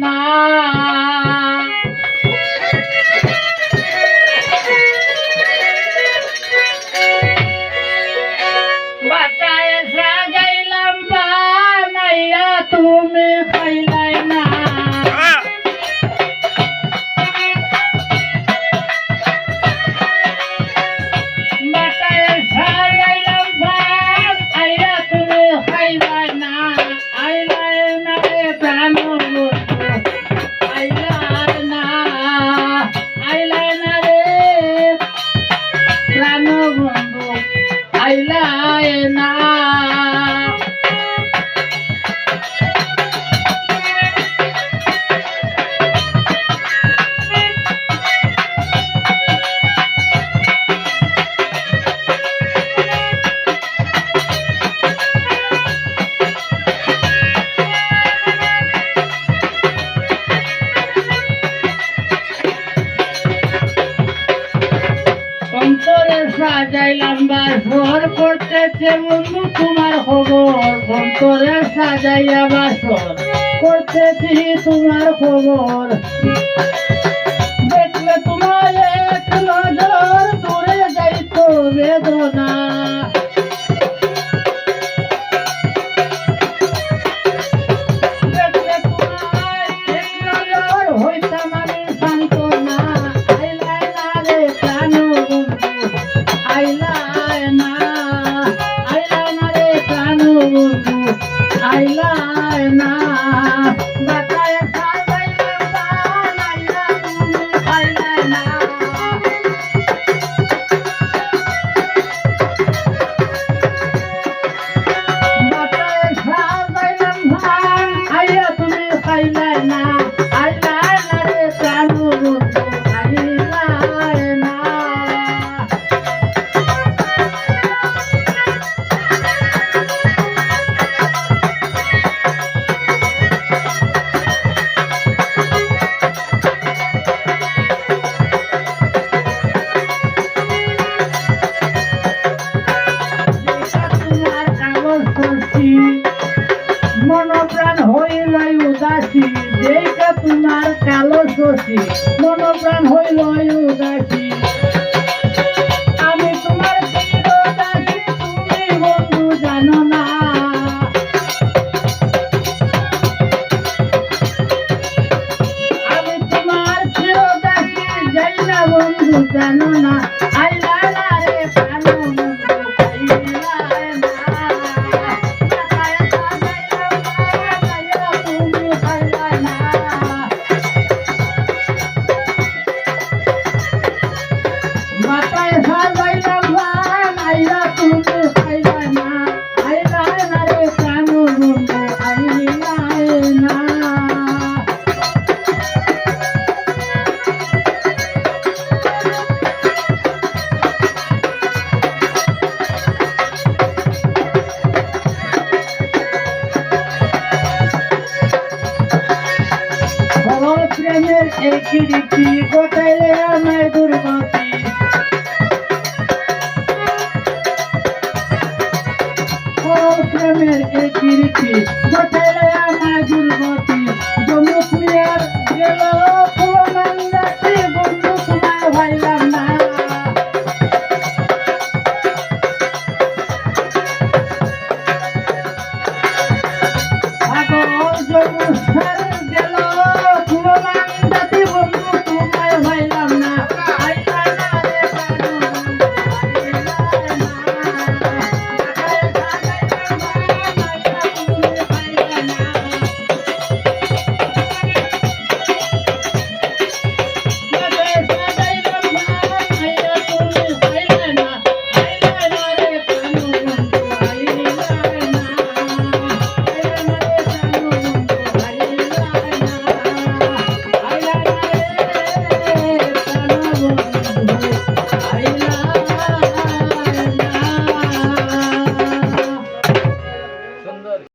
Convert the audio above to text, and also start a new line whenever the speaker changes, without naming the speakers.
না বাটায় সাজাইলাম বানাইয়া তুমি খাইলাই না বাটায় সাজাইলাম বানাইয়া তুমি খাইলাই না আইলাই না রে প্রাণ আইলাই না আইলাই না রে প্রাণ বন্ধু আইলাই না অন্তরে সাজাইলাম বাসর করতেছে বন্ধু তোমার খবর অন্তরে সাজাইয়া বাসর করতেছি তোমার খবর দেখলে তোমার এক নজর দূরে যাইতো বেদনা দেখলে তোমার এক নজর হইতাম আমি সান্ত্বনা আইলাই না রে প্রাণ আইলাই না রে প্রাণ বন্ধু আইলাই না বাটায় সাজাইলাম বানাইয়া তুমি খাইলাই না বাটায় সাজাইলাম বানাইয়া তুমি খাইলাই না আইলাই না রে প্রাণ বন্ধু আইলাই না মনপ্রাণ হইলাই উদাসী দেখা তোমার কালো শশী মনপ্রাণ হইলাই উদাসী আমি তোমার চিরদাসী তুমি বন্ধু জানো না আমি তোমার চিরদাসী যাই না বন্ধু জানো না আইলাই না রে প্রাণ বন্ধু আইলাই না বাটায় সাজাইলাম বানাইয়া তুমি খাইলাই না আইলাই না রে প্রাণ বন্ধু আইলাই না প্রেমের একই রীতি গোটাইলে আমায় দুর্গতি প্রেমের একই রীতি গোটাইলে আমায় দুর্গতি যমুক মিয়ার গেল